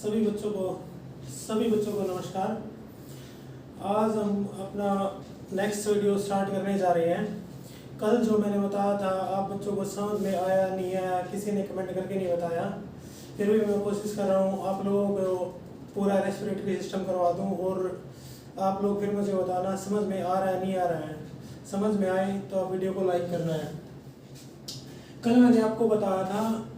सभी बच्चों को नमस्कार। आज हम अपना नेक्स्ट वीडियो स्टार्ट करने जा रहे हैं। कल जो मैंने बताया था आप बच्चों को समझ में आया नहीं आया, किसी ने कमेंट करके नहीं बताया, फिर भी मैं कोशिश कर रहा हूँ आप लोगों को पूरा रेस्पिरेटरी सिस्टम करवा दूँ और आप लोग फिर मुझे बताना समझ में आ रहा है नहीं आ रहा है। समझ में आए तो आप वीडियो को लाइक करना है। कल मैंने आपको बताया था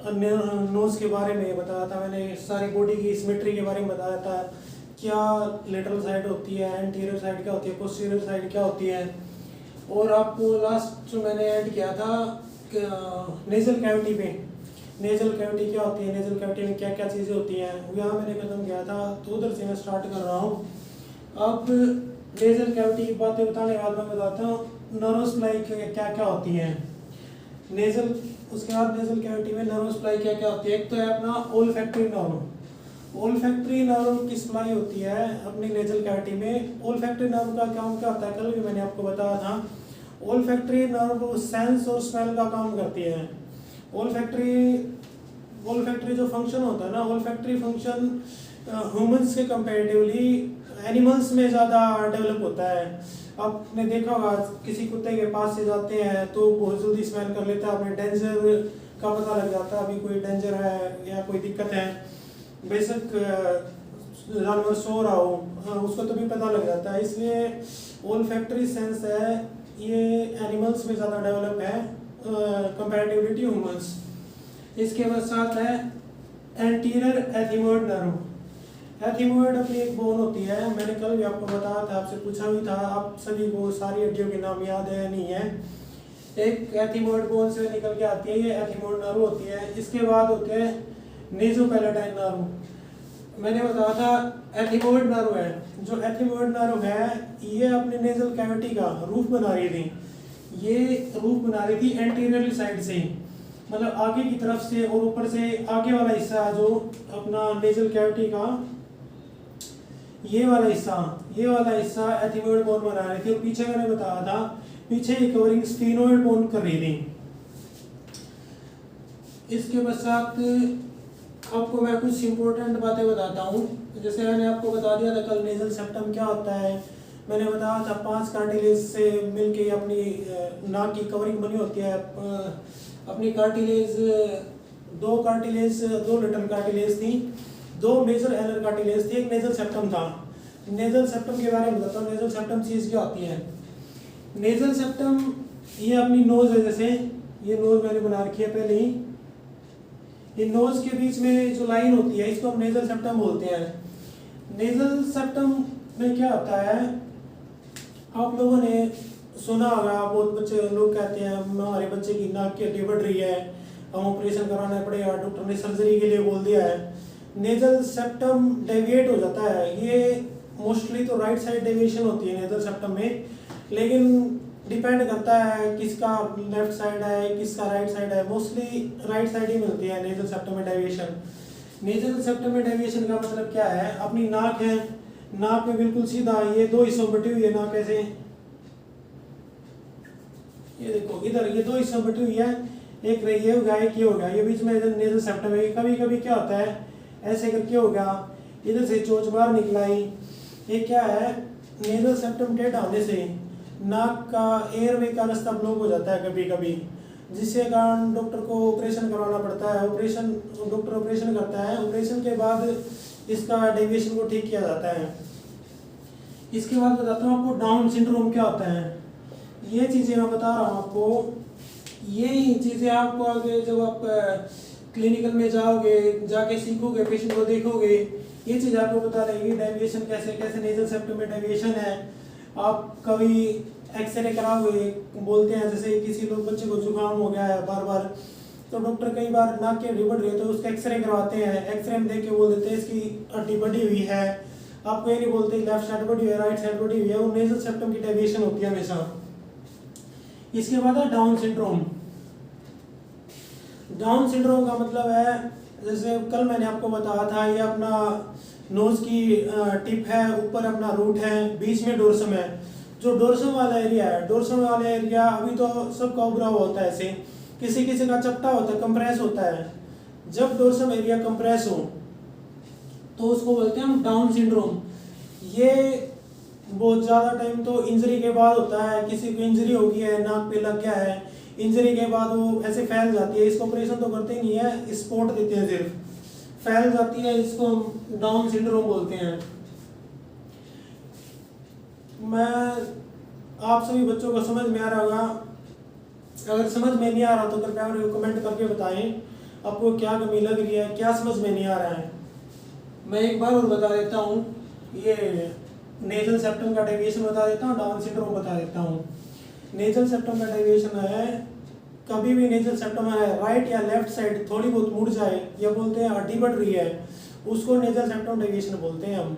नोज के बारे में बताया था, मैंने सारी बॉडी की सिमेट्री के बारे में बताया था, क्या लेटरल साइड होती है, एंटीरियर साइड क्या होती है, पोस्टीरियर साइड क्या होती है। और आपको लास्ट जो मैंने ऐड किया था नेजल कैविटी पे, नेजल कैविटी क्या होती है, नेजल कैविटी में क्या क्या चीज़ें होती हैं, यहाँ मैंने खत्म किया था। तो उधर से मैं स्टार्ट कर रहा हूँ। अब नेजल कैविटी की बातें बताने के बाद मैं बताता हूँ नर्व सप्लाई क्या क्या होती है। नेजल उसके बाद नेजल कैविटी में नर्व सप्लाई क्या क्या होती है। एक तो है अपना ओल्फैक्टरी नर्व। ओल्फैक्टरी नर्व की सप्लाई होती है अपनी नेजल कैविटी में। ओल्फैक्टरी नर्व का काम क्या होता है, कल भी मैंने आपको बताया था। ओल्फैक्टरी नर्व सेंस और स्मेल का काम करती है। ओल्फैक्टरी जो फंक्शन होता है ना, ओल्फैक्टरी फंक्शन ह्यूमंस के कंपैरेटिवली एनिमल्स में ज़्यादा डेवलप होता है। आपने देखा होगा किसी कुत्ते के पास से जाते हैं तो बहुत जल्दी स्मेल कर लेता है, अपने डेंजर का पता लग जाता है, अभी कोई डेंजर है या कोई दिक्कत है। बेशक जानवर सो रहा हो उसको तो भी पता लग जाता है। इसलिए ओल्फैक्टरी सेंस है ये एनिमल्स में ज़्यादा डेवलप है कंपैरेटिवली टू ह्यूमंस। इसके बाद साथ है एंटीरियर एथिमोइड नर्व। एथिमोइड अपनी एक बोन होती है, मैंने कल भी आपको बताया था, आपसे पूछा भी था, आप सभी को सारी हड्डियों के नाम याद है या नहीं है। एक एथिमोइड बोन से निकल के आती है, ये एथिमोइड नर्व होती है। इसके बाद होते हैं नेजोपैलेटाइन नर्व। मैंने बताया था एथिमोइड नर्व है, जो एथिमोइड नर्व है ये अपने नेजल कैविटी का रूफ बना रही थी। ये रूफ बना रही थी एंटीरियर साइड से, मतलब आगे की तरफ से, और ऊपर से आगे वाला हिस्सा जो अपना नेजल कैविटी का ये वाला हिस्सा एथिमोइड बोन बना रही थी। और पीछे मैंने बताया था पीछे कवरिंग स्फीनोइड बोन कर रही थी। इसके पश्चात आपको मैं कुछ इंपॉर्टेंट बातें बताता हूँ। जैसे मैंने आपको बता दिया था कल नेजल सेप्टम क्या होता है। मैंने बताया था 5 कार्टिलेज से मिलके अपनी नाक की कवरिंग बनी होती है। अपनी कार्टिलेज दो लिटल कार्टिलेज थी, 2 मेजर एलर कार्टिलेज थी, एक नेजल सेप्टम था। नेजल सेप्टम के बारे में बताता हूँ। नेजल सेप्टम चीज़ क्या होती है। नेजल सेप्टम ये अपनी नोज है, जैसे ये नोज मैंने बना रखी है पहले ही। ये नोज के बीच में जो लाइन होती है इसको हम नेजल सेप्टम बोलते हैं। नेजल सेप्टम में क्या होता है, आप लोगों ने सुना होगा, बहुत बच्चे लोग कहते हैं हमारे बच्चे की नाक की हड्डी बढ़ रही है, हम ऑपरेशन कराना पड़ेगा, डॉक्टर ने सर्जरी के लिए बोल दिया है। नेजल सेप्टम डेविएट हो जाता है। ये मोस्टली तो राइट साइड डेविएशन होती है नेजल सेप्टम में, लेकिन डिपेंड करता है किसका लेफ्ट साइड है किसका राइट साइड है। मोस्टली राइट साइड ही मिलती है नेजल सेप्टम में डेविएशन। नेजल सेप्टम में डेविएशन का मतलब क्या है, अपनी नाक है, नाक में बिल्कुल सीधा ये 2 हिस्सों में बटी हुई है नाक, ऐसे ये देखो इधर ये 2 हिस्सों में बटी हुई है, एक ये हो गया एक ये हो गया, ये बीच में नेजल सेप्टम है। कभी कभी क्या होता है ऐसे करके हो गया, इधर से चोंच बाहर निकलाई, ये क्या है नेजल सेप्टम टेढ़ा होने से नाक का एयरवे का रास्ता ब्लॉक हो जाता है कभी कभी, जिसके कारण डॉक्टर को ऑपरेशन करवाना पड़ता है। डॉक्टर ऑपरेशन करता है, ऑपरेशन के बाद इसका डेविएशन को ठीक किया जाता है। इसके बाद बताता हूँ आपको डाउन सिंड्रोम क्या होता है। ये चीज़ें मैं बता रहा हूँ आपको, यही चीज़ें आपको आगे जब आप क्लिनिकल में जाओगे, जाके सीखोगे, पेशेंट को देखोगे, ये चीज़ आपको पता लगेगी डेविएशन कैसे कैसे नेजल सेप्टम में डेविएशन है। आप कभी एक्सरे कराओगे, बोलते हैं जैसे किसी लोग बच्चे को जुकाम हो गया है बार बार, तो डॉक्टर कई बार नाक की हड्डी बढ़ रही है तो उसका एक्सरे करवाते हैं। एक्सरे में देख के बोल देते हैं इसकी हड्डी बढ़ी हुई है। आपको ये नहीं बोलते लेफ्ट साइड बढ़ी हुई है राइट साइड बढ़ी हुई है, वो नेजल सेप्टम की डेविएशन होती है हमेशा। इसके बाद है डाउन सिंड्रोम। डाउन सिंड्रोम का मतलब है, जैसे कल मैंने आपको बताया था, ये अपना नोज की टिप है, ऊपर अपना रूट है, बीच में डोर्सम है। जो डोर्सम वाला एरिया है, डोर्सम वाला एरिया अभी तो सबका उभरा हुआ होता है, ऐसे किसी किसी का चपटा होता है, कंप्रेस होता है। जब डोर्सम एरिया कंप्रेस हो तो उसको बोलते हैं हम डाउन सिंड्रोम। ये बहुत ज़्यादा टाइम तो इंजरी के बाद होता है, किसी को इंजरी हो गई है, नाक पे लग गया है, इंजरी के बाद वो ऐसे फैल जाती है, इसको ऑपरेशन तो करते ही नहीं है, स्पॉट देते हैं, सिर्फ फैल जाती है, इसको हम डाउन सिंड्रोम बोलते हैं। मैं आप सभी बच्चों को समझ में आ रहा होगा, अगर समझ में नहीं आ रहा तो कृपया मेरे को कमेंट करके बताएं आपको क्या कमी लग रही है, क्या समझ में नहीं आ रहा है। मैं एक बार और बता देता हूँ, ये नेजल सेप्टम का डेविएशन बता देता हूँ, डाउन सिंड्रोम बता देता हूँ। नेजल सेप्टम का डेविएशन है, कभी भी नेजल सेप्टम है राइट या लेफ्ट साइड थोड़ी बहुत मुड़ जाए, या बोलते हैं हड्डी बढ़ रही है, उसको नेजल सेप्टम डेविएशन बोलते हैं हम।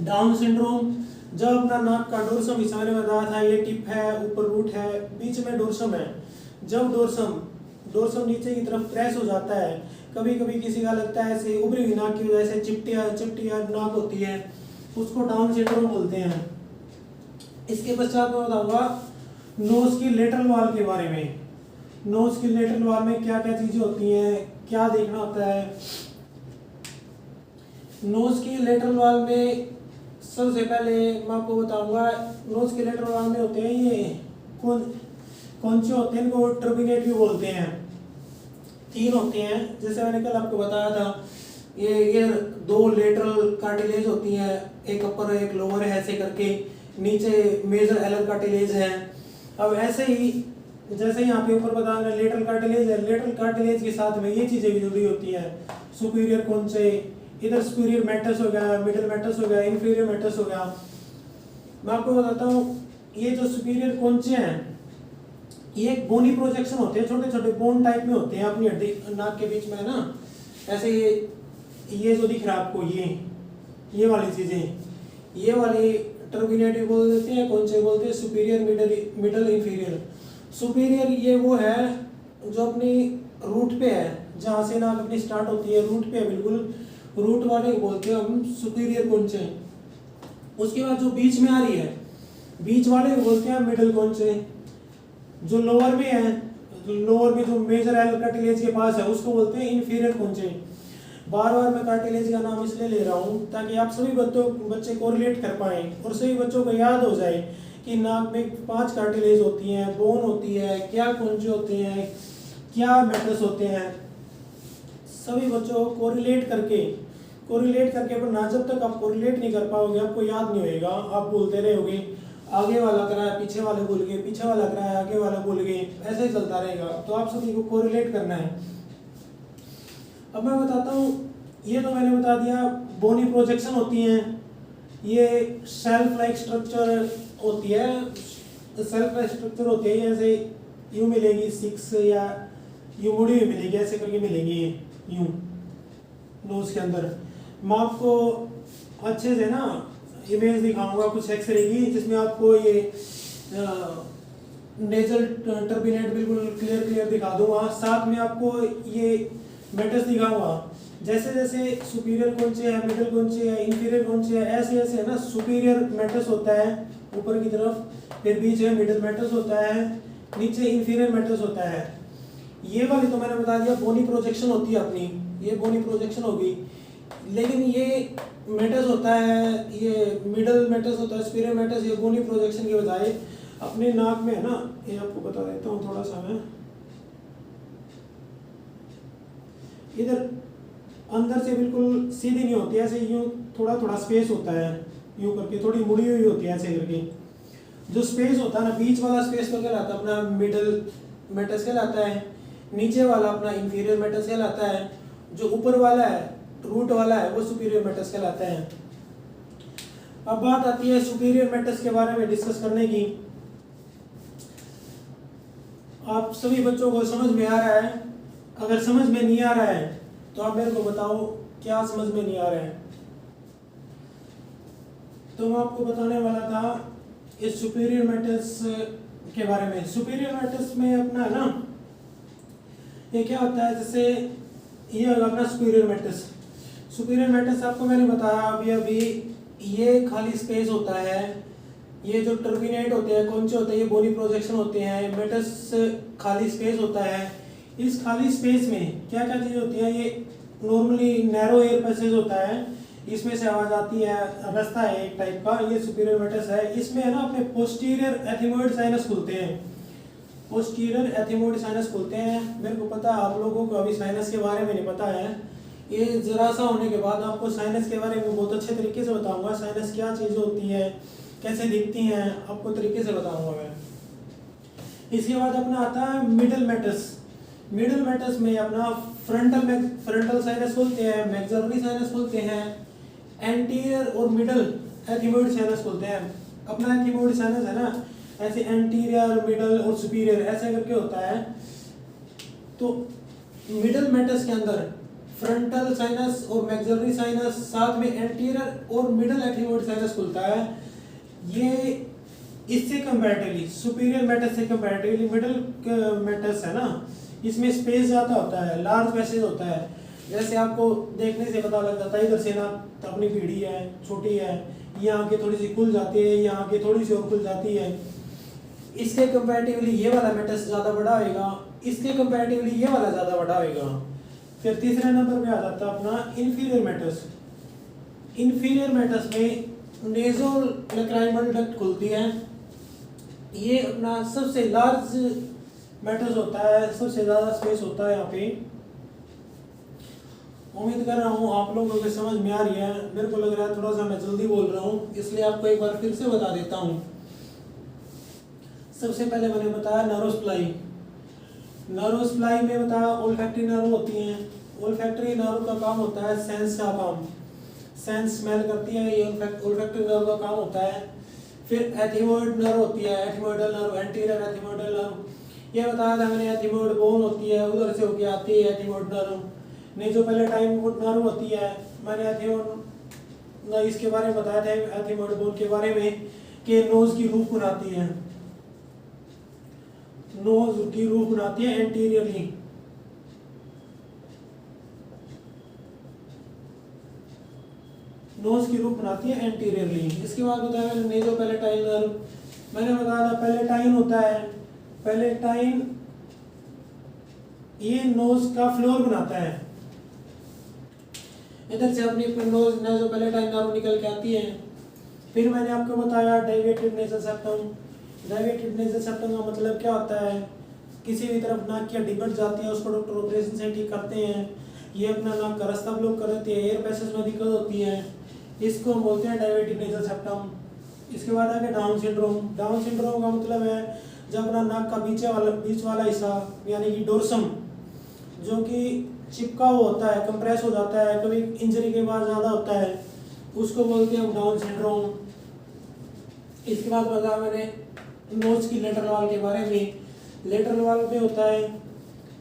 डाउन सिंड्रोम जब अपना नाक का डोर्सम हिस्सा मैंने बताया था, ये टिप है, ऊपर रूट है, बीच में डोर्सम है, जब डोर्सम नीचे की तरफ प्रेस हो जाता है, कभी कभी किसी का लगता है ऐसे उभरी हुई नाक की वजह से चिपटिया नाक होती है, उसको डाउन सिंड्रोम बोलते हैं। इसके पश्चात मैं बताऊंगा नोज की लेटरल वॉल के बारे में। नोज की लेटरल वॉल में क्या क्या चीजें होती हैं, क्या देखना होता है। नोज की लेटरल वॉल में सबसे पहले मैं आपको बताऊंगा, नोज के लेटरल वॉल में होते हैं ये कौन से होते हैं, इनको टर्बिनेट भी बोलते हैं। 3 होते हैं, जैसे मैंने कल आपको बताया था, ये 2 लेटरल कार्टिलेज होती हैं, एक अपर एक लोअर है, ऐसे करके नीचे मेजर एलर कार्टिलेज है। अब ऐसे ही जैसे यहाँ पे ऊपर बता रहे लेटरल कार्टिलेज है, लेटरल कार्टिलेज के साथ में ये चीजें भी जुड़ी होती हैं, सुपीरियर कौनचे, इधर सुपीरियर मेटस हो गया, मिडिल मेटस हो गया, इंफीरियर मेटस हो गया। मैं आपको बताता हूँ, ये जो सुपीरियर कौनचे हैं, ये एक बोनी प्रोजेक्शन होते हैं, छोटे छोटे बोन टाइप में होते हैं अपनी हड्डी नाक के बीच में, है ना, ऐसे ये जो दिख रहा है आपको, ये वाली चीजें, ये वाली टर्बिनेट बोल देते हैं, कौन से बोलते हैं, सुपीरियर मिडल इंफीरियर। सुपीरियर ये वो है जो अपनी रूट पे है, जहाँ से नाक अपनी स्टार्ट होती है, रूट पे है, बिल्कुल रूट वाले बोलते हैं हम सुपीरियर कौनचे। उसके बाद जो बीच में आ रही है, बीच वाले बोलते हैं मिडिल कौनचे। जो लोअर में है, लोअर में जो मेजर एल कार्टिलेज के पास है, उसको बोलते हैं इंफीरियर कौनचे। बार बार मैं कार्टिलेज का नाम इसलिए ले रहा हूँ ताकि आप सभी बच्चे कोरिलेट कर पाएं और सभी बच्चों को याद हो जाए कि नाक में 5 कार्टिलेज होती हैं, बोन होती है, क्या कौनचे होते हैं, क्या मेटस होते हैं। सभी बच्चों को कोरिलेट करके पढ़ना। जब तक आप कोरिलेट नहीं कर पाओगे आपको याद नहीं होएगा, आप बोलते रहोगे, आगे वाला कराया पीछे वाले भूल गए, पीछे वाला कराया आगे वाला भूल गए, ऐसे ही चलता रहेगा। तो आप सभी को कोरिलेट करना है। अब मैं बताता हूँ, ये तो मैंने बता दिया, बोनी प्रोजेक्शन होती हैं, ये सेल्फ लाइक स्ट्रक्चर होती है, सेल्फ लाइक स्ट्रक्चर होती है, जैसे यूँ मिलेगी 6 या यूँ मुड़ी हुई मिलेगी, ऐसे करके मिलेगी यूँ नोज के अंदर। मैं आपको अच्छे से ना इमेज दिखाऊंगा कुछ एक्सरे की, जिसमें आपको ये नेजल टर्बिनेट बिल्कुल क्लियर दिखा दूंगा, साथ में आपको ये मेटस दिखाऊंगा। जैसे जैसे सुपीरियर कौनचे है, मिडिल कौनचे है, इंफीरियर कौनचे है, ऐसे ऐसे है ना। सुपीरियर मेटस होता है ऊपर की तरफ, फिर बीच में मिडिल मेटस होता है, नीचे इंफीरियर मेटस होता है। ये वाली तो मैंने बता दिया बोनी प्रोजेक्शन होती है अपनी, ये बोनी प्रोजेक्शन होगी। लेकिन ये मेटस होता है, ये मिडल मेटस होता है, सुपीरियर मेटस, ये बोनी प्रोजेक्शन के बजाय अपने नाक में है ना, ये आपको बता देता हूँ थोड़ा सा मैं, इधर अंदर से बिल्कुल सीधी नहीं होती है, ऐसे यूँ थोड़ा थोड़ा स्पेस होता है, यूँ करके थोड़ी मुड़ी हुई होती है ऐसे करके। जो स्पेस होता है ना, बीच वाला स्पेस तो कहलाता है अपना मिडल मेटस कहलाता है, नीचे वाला अपना इंफीरियर मेटस कहलाता है, जो ऊपर वाला है रूट वाला है वो सुपीरियर मेटस कहलाता है। अब बात आती है सुपीरियर मेटस के बारे में डिस्कस करने की। आप सभी बच्चों को समझ में आ रहा है? अगर समझ में नहीं आ रहा है तो आप मेरे को बताओ क्या समझ में नहीं आ रहा है। तो मैं आपको बताने वाला था इस सुपीरियर मेटस के बारे में। सुपीरियर मेटस में अपना है ना, ये क्या होता है, जैसे ये होगा अपना सुपीरियर मेटस। सुपीरियर मेटस आपको मैंने बताया अभी, ये खाली स्पेस होता है, ये जो टर्बिनेट होते हैं कौन से होते हैं, ये बोनी प्रोजेक्शन होते हैं, मेटस खाली स्पेस होता है। इस खाली स्पेस में क्या क्या चीज़ होती है, ये नॉर्मली नैरो एयर पैसेज होता है, इसमें से आवाज आती है, रास्ता है एक टाइप का, ये सुपीरियर मेटस है। इसमें है ना अपने पोस्टीरियर एथिमोइड साइनस खुलते हैं, पोस्टीरियर एथिमोइड साइनस खुलते हैं। मेरे को पता है आप लोगों को अभी साइनस के बारे में नहीं पता है, ये जरा सा होने के बाद आपको साइनस के बारे में बहुत अच्छे तरीके से बताऊंगा। साइनस क्या चीज़ होती है, कैसे दिखती हैं, आपको तरीके से बताऊंगा मैं। इसके बाद अपना आता है मिडल मेटस। मिडल मेटस में अपना फ्रंटल साइनस खुलते हैं, मैक्सिलरी साइनस खुलते हैं, एंटीरियर और मिडल एथिमोइड साइनस खुलते हैं। अपना एथिमोइड साइनस है ना, ऐसे एंटीरियर, मिडल और सुपीरियर ऐसे करके होता है। तो मिडल मेटस के अंदर फ्रंटल साइनस और मैक्सिलरी साइनस, साथ में एंटीरियर और मिडल एथिमोइड साइनस खुलता है। ये इससे कंपैरेटिवली सुपीरियर मेटस से कंपैरेटिवली मिडल मेटस है ना, इसमें स्पेस ज़्यादा होता है, लार्ज पैसेज होता है। जैसे आपको देखने से पता लग जाता है इधर से ना अपनी पीढ़ी है, छोटी है, यहाँ के थोड़ी सी खुल जाती है, यहाँ के थोड़ी सी और खुल जाती है। इसके कंपैरेटिवली ये वाला मेटस ज़्यादा बड़ा होएगा, इसके कंपैरेटिवली ये वाला ज़्यादा बड़ा होएगा। फिर तीसरे नंबर पे आ जाता है अपना इंफीरियर मेटस। इंफीरियर मेटस में नेज़ोलैक्राइमल डक्ट खुलती है। ये अपना सबसे लार्ज मेटस होता है, सबसे ज़्यादा स्पेस होता है यहाँ पे। उम्मीद कर रहा हूँ आप लोगों को समझ में आ रही है। मेरे को लग रहा है थोड़ा सा मैं जल्दी बोल रहा हूँ, इसलिए आपको एक बार फिर से बता देता हूँ। सबसे पहले मैंने बताया नर्व सप्लाई। नर्व सप्लाई में बताया ओल्फैक्टरी नर्व होती हैं। ओल्फैक्टरी नर्व का काम होता है सेंस का काम, सेंस स्मेल करती है, ये ओल्फैक्टरी नर्व का काम होता है। फिर एथिमोइड नर्व होती है, एथिमोइडल नर्व, एंटीरियर एथिमोइडल नर्व। ये बताया था मैंने, एथिमोइड बोन होती है, उधर से होके आती है एथिमोइड नर्व। नेज़ोपैलेटाइन नर्व होती है, मैंने एथिमोइड इसके बारे में बताया था, एथिमोइड बोन के बारे में, कि नोज की रूफ बनाती है, नोज की रूफ बनाती है एंटीरियरली। नोज की रूफ बनाती है एंटीरियरली। इसके बाद बताया मैंने नेज़ोपैलेटाइन नर्व। मैंने बताया था पैलेटाइन होता है, पैलेटाइन ये नोज का फ्लोर बनाता है। इधर से अपनी नोज नेज़ोपैलेटाइन नर्व निकल के आती है। फिर मैंने आपको बताया deviated nasal septum. Deviated nasal septum का मतलब क्या होता है, किसी भी तरफ नाक की हड्डी कट जाती है, उसको डॉक्टर ऑपरेशन से ठीक करते हैं। ये अपना नाक का रास्ता ब्लॉक कर देती है, एयर पैसेज में दिक्कत होती है, इसको हम बोलते हैं डेविएटेड नेज़ल सेप्टम। इसके बाद आगे डाउन सिंड्रोम। डाउन सिंड्रोम का मतलब है जब अपना नाक का बीच वाला हिस्सा यानी कि डोर्सम जो कि चिपका हुआ होता है, कंप्रेस हो जाता है, कभी इंजरी के बाद ज़्यादा होता है, उसको बोलते हैं हम डाउन सिंड्रोम। इसके बाद बताया मैंने नोज की लेटरल वॉल के बारे में। लेटरल वॉल में होता है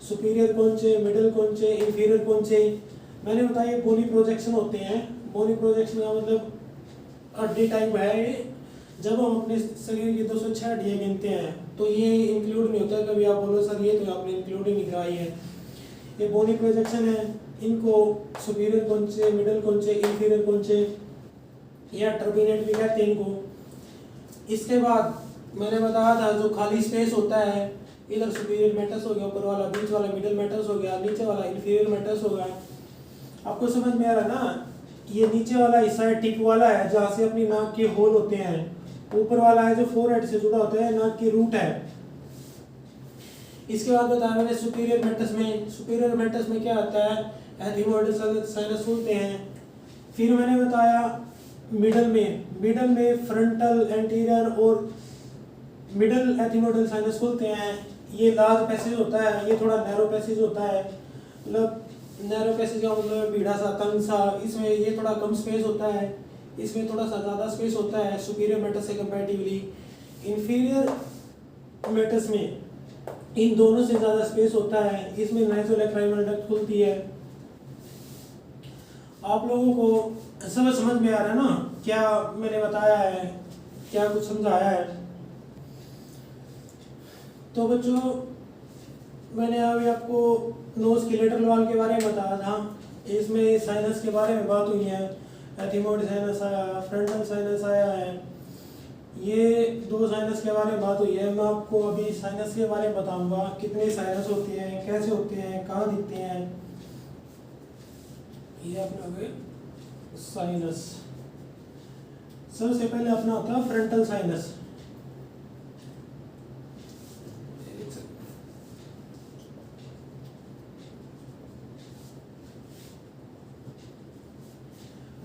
सुपीरियर कोंचे, मिडिल कोंचे, इंफीरियर कोंचे। मैंने बताया ये बोनी प्रोजेक्शन होते हैं। बोनी प्रोजेक्शन का मतलब हड्डी टाइप है। जब हम अपने शरीर की 206 हड्डियाँ गिनते हैं तो ये इंक्लूड नहीं होता। कभी आप बोलो सर ये तो आपने इंक्लूड ही नहीं कराई है। ये बोनी प्रोजेक्शन है, इनको सुपीरियर कोंचे, मिडिल कोंचे, इंफीरियर कोंचे या टर्बिनेट भी कहते हैं इनको। इसके बाद मैंने बताया था जो खाली स्पेस होता है, इधर सुपीरियर मेटस हो गया, ऊपर वाला बीच वाला मिडिल मेटस हो गया, नीचे वाला इंफीरियर मेटस हो गया। आपको समझ में आ रहा है ना, ये नीचे वाला हिस्सा है टिप वाला है जहाँ से अपनी नाक के होल होते हैं, ऊपर वाला है जो फोरहेड से जुड़ा होता है, नाक की रूट है। इसके बाद बताया मैंने सुपीरियर मेटस में। सुपीरियर मेटस में क्या आता है, एथिमोइडल साइनस खुलते हैं। फिर मैंने बताया मिडल में फ्रंटल, एंटीरियर और मिडल एथिमोइडल साइनस खुलते हैं। ये लार्ज पैसेज होता है, ये थोड़ा नैरो पैसेज होता है। मतलब नैरो पैसेज का मतलब भीड़ा सा, तंग सा। इसमें ये थोड़ा कम स्पेस होता है, इसमें थोड़ा सा ज़्यादा स्पेस होता है सुपीरियर मेटस से कंपैरेटिवली। इंफीरियर मेटस में इन दोनों से ज़्यादा स्पेस होता है, इसमें नेज़ोलैक्राइमल डक्ट खुलती है। आप लोगों को सब समझ में आ रहा है ना क्या मैंने बताया है, क्या कुछ समझाया है। तो बच्चों मैंने अभी आपको नोज की लेटरल वॉल के बारे में बताया था, इसमें साइनस के बारे में बात हुई है। एथिमोइड साइनस आया, फ्रंटल साइनस आया है, ये दो साइनस के बारे में बात हुई है। मैं आपको अभी साइनस के बारे में बताऊंगा, कितने साइनस होती हैं, कैसे होते हैं, कहाँ दिखते हैं। ये अपना हो गया साइनस। सबसे पहले अपना होता है फ्रंटल साइनस।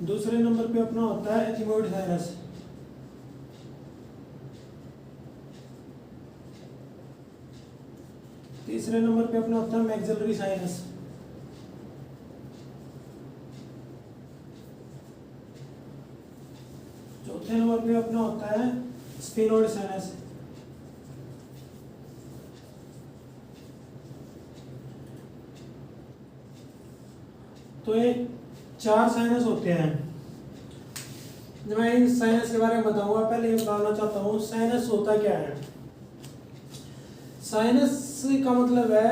दूसरे नंबर पे अपना होता है एथिमोइड साइनस। तीसरे नंबर पे अपना होता है मैक्सिलरी साइनस। चौथे नंबर पे अपना होता है स्फेनोइड साइनस। तो ये 4 साइनस होते हैं। जब मैं इन साइनस के बारे में बताऊंगा, पहले ये बताना चाहता हूँ साइनस होता क्या है। साइनस का मतलब है,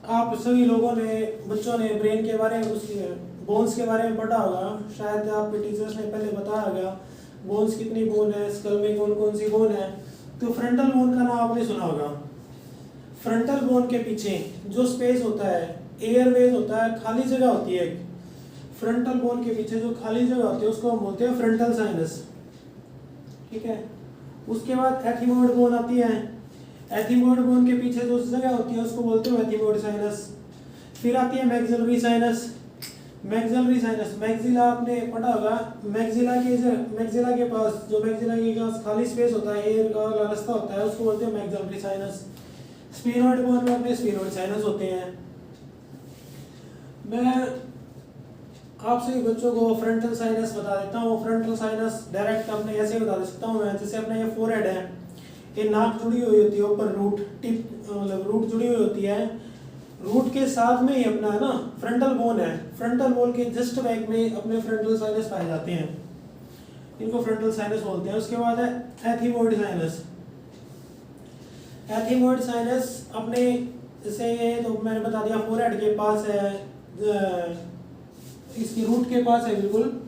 आप सभी लोगों ने, बच्चों ने ब्रेन के बारे में, उसके बोन्स के बारे में पढ़ा होगा। शायद आपके टीचर्स ने पहले बताया होगा बोन्स कितनी बोन है, स्कल में कौन कौन सी बोन है। तो फ्रंटल बोन का नाम आपने सुना होगा। फ्रंटल बोन के पीछे जो स्पेस होता है, एयरवेज होता है, खाली जगह होती है। फ्रंटल बोन के पीछे जो खाली जगह होती है उसको हम बोलते हैं फ्रंटल साइनस। ठीक है। उसके बाद एथिमोइड बोन आती है। एथिमोइड बोन के पीछे जो जगह होती है उसको बोलते हैं एथिमोइड साइनस। फिर आती है maxillary sinus. Maxillary sinus, maxilla आपने पढ़ा होगा। मैक्सिला के पास जो मैक्सिला के पास खाली स्पेस होता है, एयर का रास्ता होता है, उसको बोलते हैं मैक्सिलरी साइनस। स्फेनोइड बोन में अपने स्फेनोइड साइनस होते हैं। मैं आप सभी बच्चों को फ्रंटल साइनस बता देता हूँ। फ्रंटल साइनस डायरेक्ट अपने ऐसे बता दे सकता हूँ मैं, जैसे अपना ये फोरहेड है, ये नाक जुड़ी हुई होती है, ऊपर रूट टिप मतलब रूट जुड़ी हुई होती है। रूट के साथ में ही अपना है ना फ्रंटल बोन है। फ्रंटल बोन के जस्ट बैक में अपने फ्रंटल साइनस पाए जाते हैं, इनको फ्रंटल साइनस बोलते हैं। उसके बाद है एथिमोइड साइनस। एथिमोइड साइनस अपने, जैसे ये तो मैंने बता दिया फोरहेड के पास है, इसकी रूट के पास है, बिल्कुल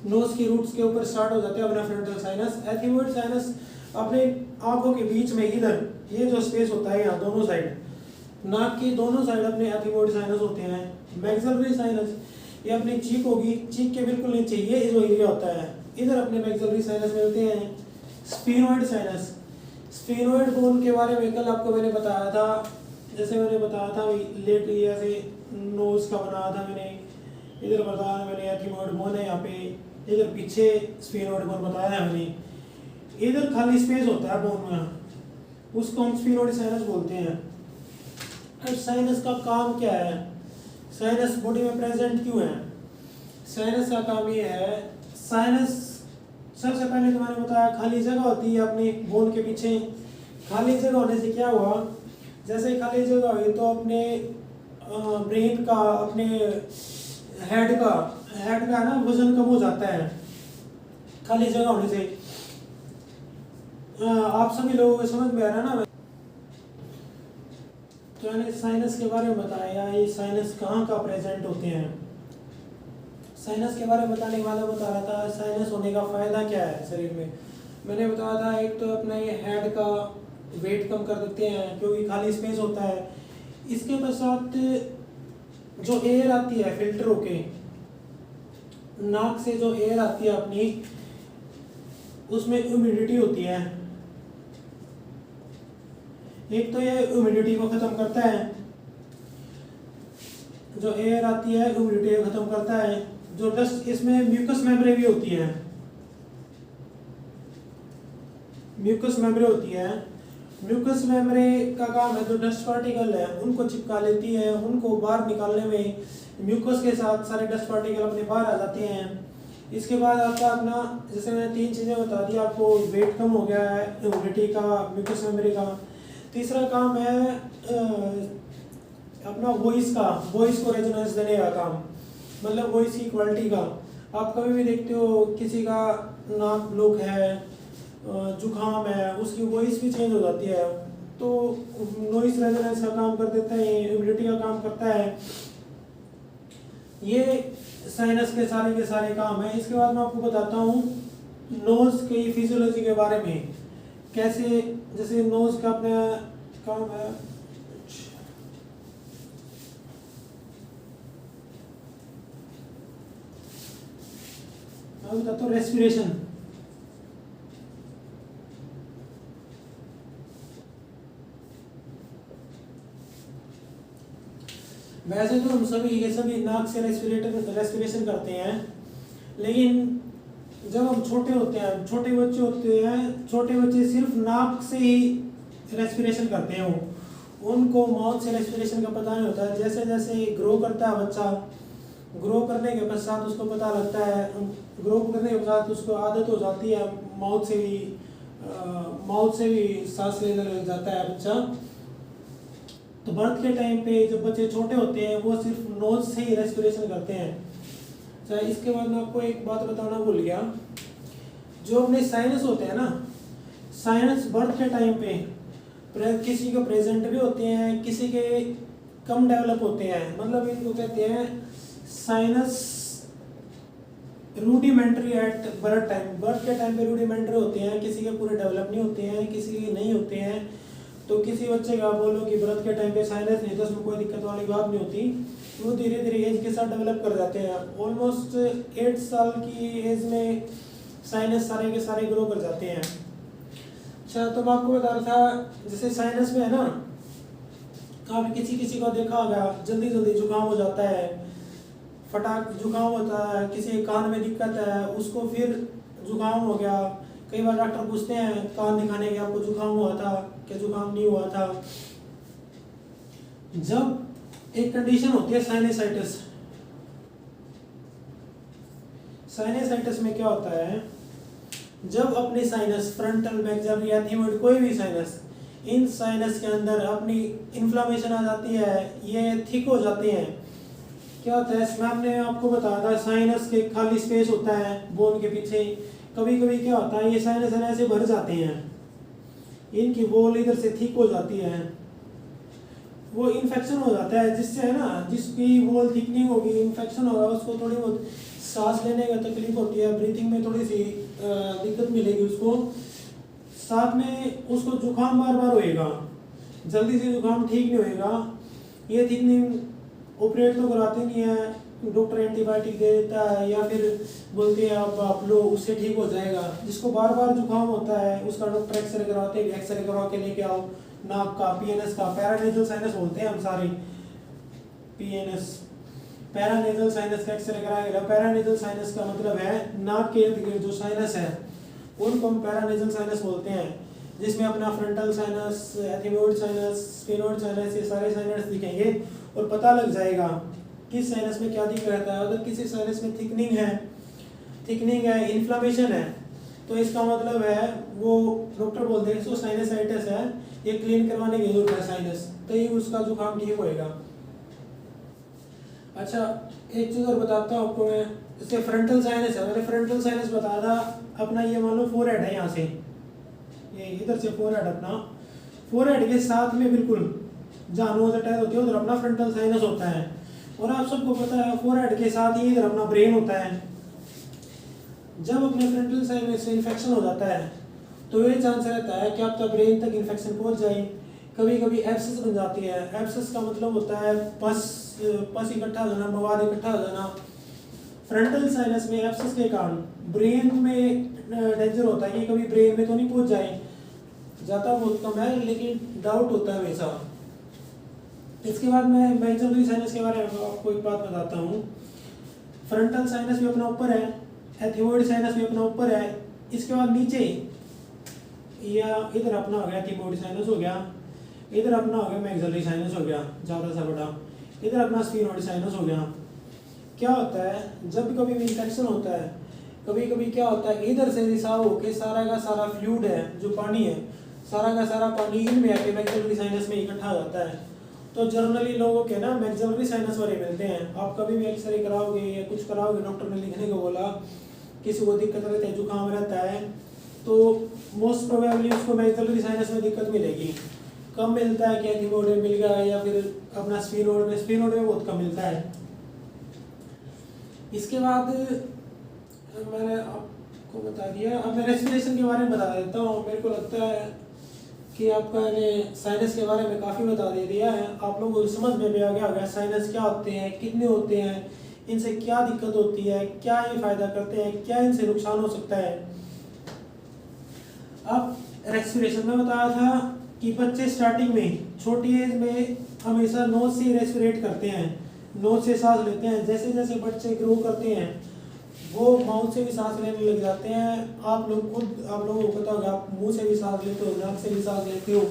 नोज की रूट्स के ऊपर स्टार्ट हो जाते हैं अपना फ्रंटल साइनस। एथिमोइड साइनस अपने आंखों के बीच में इधर ये जो स्पेस होता है यहाँ दोनों साइड, नाक की दोनों साइड अपने एथिमोइड साइनस होते हैं। मैक्सिलरी साइनस ये अपनी चीक होगी, चीक के बिल्कुल नीचे ये जो एरिया होता है, इधर अपने मैक्सिलरी साइनस मिलते हैं। स्फेनोइड साइनस, स्फेनोइड बोन के बारे में कल आपको मैंने बताया था। जैसे मैंने बताया था लेट ऐसे नोज का बनाया था मैंने, इधर बताया मैंने एथिमोइड बोन है यहाँ पे, इधर पीछे स्फेनोइड बोन बताया है मैंने। इधर खाली स्पेस होता है बोन में, उसको हम स्फेनोइड साइनस बोलते हैं। अब साइनस का काम क्या है, साइनस बॉडी में प्रेजेंट क्यों है? साइनस का काम ये है, साइनस सबसे पहले तो मैंने बताया खाली जगह होती है अपनी बोन के पीछे। खाली जगह होने से क्या हुआ, जैसे खाली जगह हुई तो अपने ब्रेन का, अपने हेड का ना वजन कम हो जाता है खाली जगह होने से। आप सभी लोगों को समझ में आ रहा है ना। तो मैंने साइनस के बारे में बताया, ये साइनस कहाँ का प्रेजेंट होते हैं। साइनस के बारे में बताने वाला बता रहा था साइनस होने का फायदा क्या है शरीर में। मैंने बताया था एक तो अपना ये हेड का वेट कम कर देते हैं क्योंकि खाली स्पेस होता है। इसके पश्चात जो एयर आती है फिल्टर होके, नाक से जो एयर आती है अपनी, उसमें ह्यूमिडिटी होती है। एक तो ये ह्यूमिडिटी को खत्म करता है, जो एयर आती है ह्यूमिडिटी को खत्म करता है। जो डस्ट, इसमें म्यूकस मेम्ब्रेन भी होती है, म्यूकस मेम्ब्रेन होती है। म्यूकस मेम्ब्रेन का काम है जो डस्ट पार्टिकल है उनको चिपका लेती है, उनको बाहर निकालने में म्यूकस के साथ सारे डस्ट पार्टिकल अपने बाहर आ जाते हैं। इसके बाद आपका अपना, जैसे मैंने 3 चीज़ें बता दी आपको, वेट कम हो गया है, ह्यूमिडिटी का, म्यूकस मेम्ब्रेन का। तीसरा काम है अपना वॉइस को रेजोनेंस देने का काम, मतलब वॉइस की क्वालिटी का। आप कभी भी देखते हो किसी का नाक ब्लॉक है, जुकाम है, उसकी वॉइस भी चेंज हो जाती है, तो नॉइस रेजोनेंस का काम कर देता है, ह्यूमिडिटी का काम करता है। ये साइनस के सारे काम है। इसके बाद मैं आपको बताता हूँ नोज की फिजियोलॉजी के बारे में, कैसे, जैसे नोज का अपना काम है। अब बताता हूँ रेस्पिरेशन। वैसे तो हम सभी के सभी नाक से रेस्पिरेशन करते हैं, लेकिन जब हम छोटे होते हैं, छोटे बच्चे होते हैं, छोटे बच्चे सिर्फ नाक से ही रेस्पिरेशन करते हैं, उनको माउथ से रेस्पिरेशन का पता नहीं होता है। जैसे जैसे ग्रो करता है बच्चा, ग्रो करने के पश्चात उसको पता लगता है, ग्रो करने के पश्चात उसको आदत हो जाती है माउथ से भी सांस लेने लग जाता है बच्चा। तो बर्थ के टाइम पे जब बच्चे छोटे होते हैं वो सिर्फ नोज से ही रेस्पिरेशन करते हैं। अच्छा, इसके बाद मैं आपको एक बात बताना भूल गया, जो अपने साइनस होते हैं ना, साइनस बर्थ के टाइम पे किसी के प्रेजेंट भी होते हैं, किसी के कम डेवलप होते हैं। मतलब इनको कहते हैं sinus rudimentary at birth time. Birth के टाइम पे रूडिमेंट्री होते हैं, किसी के पूरे डेवलप नहीं होते हैं, किसी के नहीं होते हैं। तो किसी बच्चे का बोलो कि बर्थ के टाइम पे साइनस नहीं, तो उसमें कोई दिक्कत वाली बात नहीं होती, वो धीरे धीरे एज के साथ डेवलप कर जाते हैं। ऑलमोस्ट 8 साल की एज में साइनस सारे के सारे ग्रो कर जाते हैं। अच्छा, तो मैं आपको बता रहा था, जैसे साइनस में है ना, आपने किसी को देखा होगा जल्दी जल्दी जुकाम हो जाता है, फटाक जुकाम होता है, किसी के कान में दिक्कत है उसको फिर जुकाम हो गया। कई बार डॉक्टर पूछते हैं कान दिखाने के, आपको जुकाम हुआ था क्या, जुकाम नहीं हुआ था। जब एक कंडीशन होती है साइनसाइटिस, साइनसाइटिस में क्या होता है, जब अपनी साइनस फ्रंटल मैक्सिलरी या थीमोइड कोई भी साइनस, इन साइनस के अंदर अपनी इन्फ्लामेशन आ जाती है, ये थिक हो जाते हैं। क्या होता है, इसमें हमने आपको बताया था साइनस के खाली स्पेस होता है बोन के पीछे, कभी कभी क्या होता है ये साइनस ऐसे भर जाते हैं, इनकी वॉल इधर से थिक हो जाती है, वो इन्फेक्शन हो जाता है, जिससे है ना, जिसकी वॉल थिकनिंग होगी, इन्फेक्शन होगा, उसको थोड़ी बहुत सांस लेने का तकलीफ होती है, ब्रीथिंग में थोड़ी सी दिक्कत मिलेगी उसको। साथ में उसको जुकाम बार बार होएगा, जल्दी से जुकाम ठीक नहीं होएगा। ये थिकनिंग ऑपरेट तो कराते नहीं है, डॉक्टर एंटीबायोटिक दे देता है या फिर बोलते हैं आप लो उससे ठीक हो जाएगा। जिसको बार बार जुकाम होता है उसका डॉक्टर एक्सरे करवाते हैं, एक्सरे करवा के लेके आओ नाक का, पीएनएस का, पैरानेजल साइनस बोलते हैं हम सारे, पीएनएस पैरानेजल साइनस का एक्सरे कराएगा। पैरानेजल साइनस का मतलब है नाक के इर्द गिर्द जो साइनस है उनको हम पैरानेजल साइनस बोलते हैं, जिसमें अपना frontal sinus, ethmoid sinus, sphenoid sinus, ये सारे साइनस दिखेंगे और पता लग जाएगा किस साइनस में क्या दिक्कत रहता है। अगर किसी साइनस में थिकनिंग है, इन्फ्लामेशन है, तो इसका मतलब है वो डॉक्टर बोलते हैं इसको साइनसाइटिस है, ये क्लीन करवाने की जरूरत है साइनस, तो ही उसका जुकाम ठीक होएगा। अच्छा, एक चीज़ और बताता हूँ आपको मैं, जैसे फ्रंटल साइनस है, मैंने फ्रंटल साइनस बताया था अपना, ये मान लो फोरहेड है, यहाँ से ये इधर से फोरहेड, अपना फोरहेड के साथ में बिल्कुल जहाँ नोज अटैच होती है उधर अपना फ्रंटल साइनस होता है। और आप सबको पता है फोरहेड के साथ ही इधर अपना ब्रेन होता है। जब अपने फ्रंटल साइनस से इन्फेक्शन हो जाता है तो ये चांस रहता है कि आपका ब्रेन तक इन्फेक्शन पहुंच जाए। कभी कभी एब्सेस बन जाती है, एब्सेस का मतलब होता है पस इकट्ठा हो जाना, मवाद इकट्ठा हो जाना। फ्रंटल साइनस में एब्सेस के कारण ब्रेन में डेंजर होता है कि कभी ब्रेन में तो नहीं पहुंच जाए, जाता बहुत कम है लेकिन डाउट होता है वैसा। इसके बाद मैं मैक्सिलरी साइनस के बारे में आपको एक बात बताता हूँ। फ्रंटल साइनस भी अपना ऊपर है, एथिमोइड साइनस भी अपना ऊपर है, इसके बाद नीचे या इधर अपना हो गया एथिमोइड साइनस हो गया, इधर अपना हो गया मैक्सिलरी साइनस हो गया ज़्यादा सा बड़ा, इधर अपना स्फेनोइड साइनस हो गया। क्या होता है जब कभी भी इन्फेक्शन होता है, कभी कभी क्या होता है इधर से रिसाव होकर सारा का सारा फ्लूइड है जो पानी है, सारा का सारा पानी इनमें आके मैक्सिलरी साइनस में इकट्ठा हो जाता है। तो जनरली लोगों के ना मैक्सिलरी साइनस वाले मिलते हैं। आप कभी भी एक्सरे कराओगे या कुछ कराओगे, डॉक्टर ने लिखने को बोला, किसी को दिक्कत रहती है, जुकाम रहता है, तो मोस्ट प्रोबेबली उसको मैक्सिलरी साइनस में दिक्कत मिलेगी। कम मिलता है कि एथिमोइड में मिल गया या फिर अपना स्फेनोइड में बहुत कम मिलता है। इसके बाद मैंने आपको बता दिया, अब मैं रेस्पिरेशन के बारे में बता देता हूँ। मेरे को लगता है कि आपका मैंने साइनस के बारे में काफ़ी बता दे दिया है, आप लोगों को समझ में भी आ गया होगा साइनस क्या होते हैं, कितने होते हैं, इनसे क्या दिक्कत होती है, क्या ये फ़ायदा करते हैं, क्या इनसे नुकसान हो सकता है। अब रेस्पिरेशन में बताया था कि बच्चे स्टार्टिंग में छोटी एज में हमेशा नोज से रेस्पिरेट करते हैं, नोज से सांस लेते हैं। जैसे जैसे बच्चे ग्रो करते हैं वो माउथ से भी सांस लेने लग जाते हैं। आप लोगों को पता होगा, आप मुंह से भी सांस लेते हो, नाक से भी सांस लेते हो।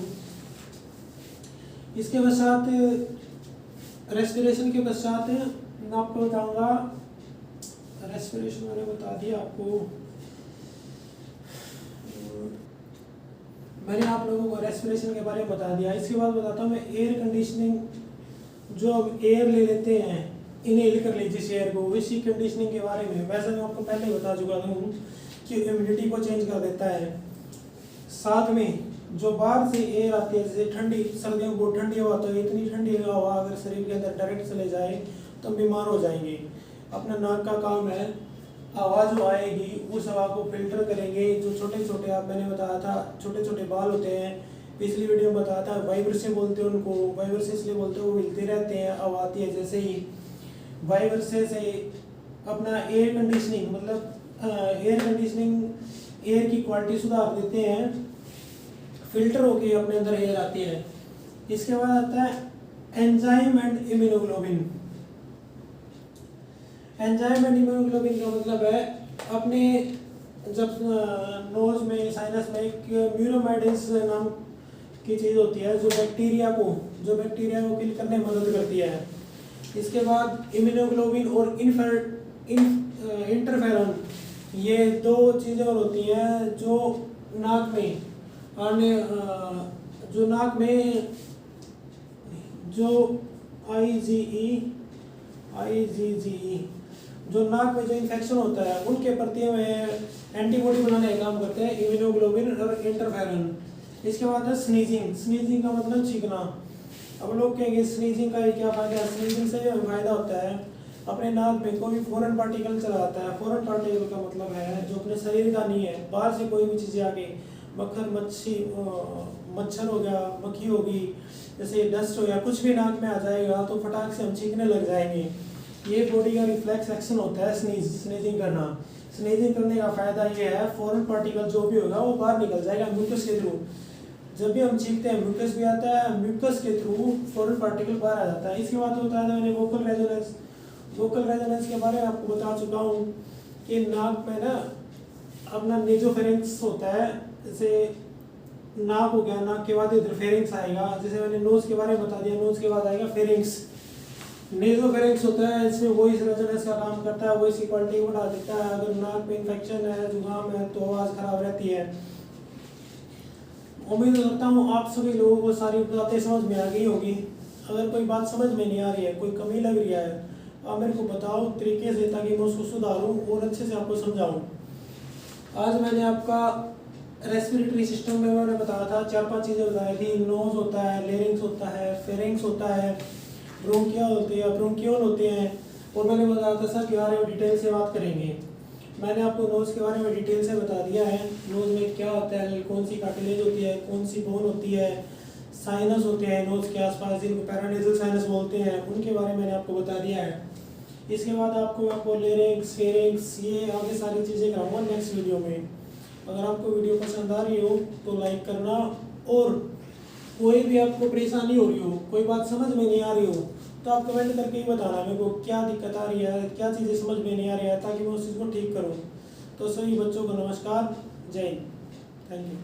इसके पश्चात रेस्पिरेशन के पश्चात मैं आपको बताऊंगा, रेस्पिरेशन मैंने बता दिया आपको, मैंने आप लोगों को रेस्पिरेशन के बारे में बता दिया। इसके बाद बताता हूँ मैं एयर कंडीशनिंग, जो हम एयर ले लेते हैं, इनहेल कर लीजिए जिस एयर को, इसी कंडीशनिंग के बारे में। वैसे मैं आपको पहले ही बता चुका हूँ कि इम्यूनिटी को चेंज कर देता है। साथ में जो बाहर से एयर आती है, जैसे ठंडी, सर्दियों को ठंडी हवा, तो इतनी ठंडी हवा अगर शरीर के अंदर डायरेक्ट चले जाए तो बीमार हो जाएंगे। अपना नाक का काम है, हवा जो आएगी उस हवा को फिल्टर करेंगे। जो छोटे छोटे, आप मैंने बताया था छोटे छोटे बाल होते हैं, पिछली वीडियो में बताया था, वाइब्र से बोलते हैं उनको, वाइब्र से इसलिए बोलते हैं वो हिलते रहते हैं, हवा आती है जैसे ही। वाइब्र से अपना एयर कंडीशनिंग, मतलब एयर कंडीशनिंग, एयर की क्वालिटी सुधार देते हैं, फिल्टर होके अपने अंदर एयर आती है। इसके बाद आता है enzyme and immunoglobulin. Enzyme and immunoglobulin का मतलब है अपने जब नोज में, साइनस में एक म्यूरोमाइडेस नाम की चीज़ होती है जो बैक्टीरिया को किल करने में मदद करती है। इसके बाद इम्यूनोग्लोबिन और इंटरफेरॉन, ये दो चीज़ें और होती हैं जो नाक में आने, जो नाक में जो IgE जो नाक में जो इन्फेक्शन होता है उनके प्रति में एंटीबॉडी बनाने का काम करते हैं इम्यूनोग्लोबिन और इंटरफेरॉन। इसके बाद है स्नीजिंग। स्नीजिंग का मतलब छींकना। अब लोग कहेंगे स्नीजिंग का क्या फ़ायदा है? स्नीजिंग से फायदा होता है, अपने नाक में कोई फॉरेन पार्टिकल चला जाता है। फॉरेन पार्टिकल का मतलब है जो अपने शरीर का नहीं है, बाहर से कोई भी चीज़ें आके, मच्छर हो गया, मक्खी होगी, जैसे डस्ट हो गया, कुछ भी नाक में आ जाएगा तो फटाक से हम छींकने लग जाएंगे। ये बॉडी का रिफ्लेक्स एक्शन होता है स्नीजिंग करना। स्नीजिंग करने का फ़ायदा ये है, फॉरेन पार्टिकल जो भी होगा वो बाहर निकल जाएगा म्यूकस के थ्रू। जब भी हम छींकते हैं म्यूकस भी आता है, म्यूकस के थ्रू फॉरेन पार्टिकल बाहर आ जाता है। इसके बाद होता है मैंने वोकल रेजोनेंस। वोकल रेजोनेंस के बारे में आपको बता चुका हूँ कि नाक में ना अपना नेजोफेरिंक्स होता है, जैसे नाक हो गया, नाक के बाद इधर फेरिंग्स आएगा। जैसे मैंने नोज के बारे में बता दिया, नोज के बाद आएगा फेरिंग्स। नेजोफेरिंक्स होता है, इसमें वॉइस रेजोनेंस का काम करता है, वॉइस की क्वालिटी बढ़ा देता है। अगर नाक में इन्फेक्शन है, जुकाम है तो आवाज़ खराब रहती है। उम्मीद करता हूँ आप सभी लोगों को सारी बातें समझ में आ गई होगी। अगर कोई बात समझ में नहीं आ रही है, कोई कमी लग रही है, आप मेरे को बताओ तरीके से, ताकि मैं उसको सुधारूँ और अच्छे से आपको समझाऊँ। आज मैंने आपका रेस्पिरेटरी सिस्टम में मैंने बताया था, 4-5 चीज़ें बताई थी। नोज होता है, लेरिंग्स होता है, फेरिंग्स होता है, ब्रोंकिया होती है, ब्रोंकियोल होते हैं, और मैंने बताया था सर के बारे में डिटेल से बात करेंगे। मैंने आपको नोज़ के बारे में डिटेल से बता दिया है, नोज़ में क्या होता है, कौन सी कार्टिलेज होती है, कौन सी बोन होती है, साइनस होते हैं नोज़ के आसपास जिनको पैरानेजल साइनस बोलते हैं, उनके बारे में मैंने आपको बता दिया है। इसके बाद आपको लेरिंग्स, फेरिंग्स, ये आगे सारी चीज़ें कराऊंगा नेक्स्ट वीडियो में। अगर आपको वीडियो पसंद आ रही हो तो लाइक करना, और कोई भी आपको परेशानी हो रही हो, कोई बात समझ में नहीं आ रही हो, तो आप कमेंट करके ही बताना मेरे को क्या दिक्कत आ रही है, क्या चीज़ें समझ में नहीं आ रही है, ताकि मैं उस चीज़ को ठीक करूँ। तो सभी बच्चों को नमस्कार, जय हिंद, थैंक यू।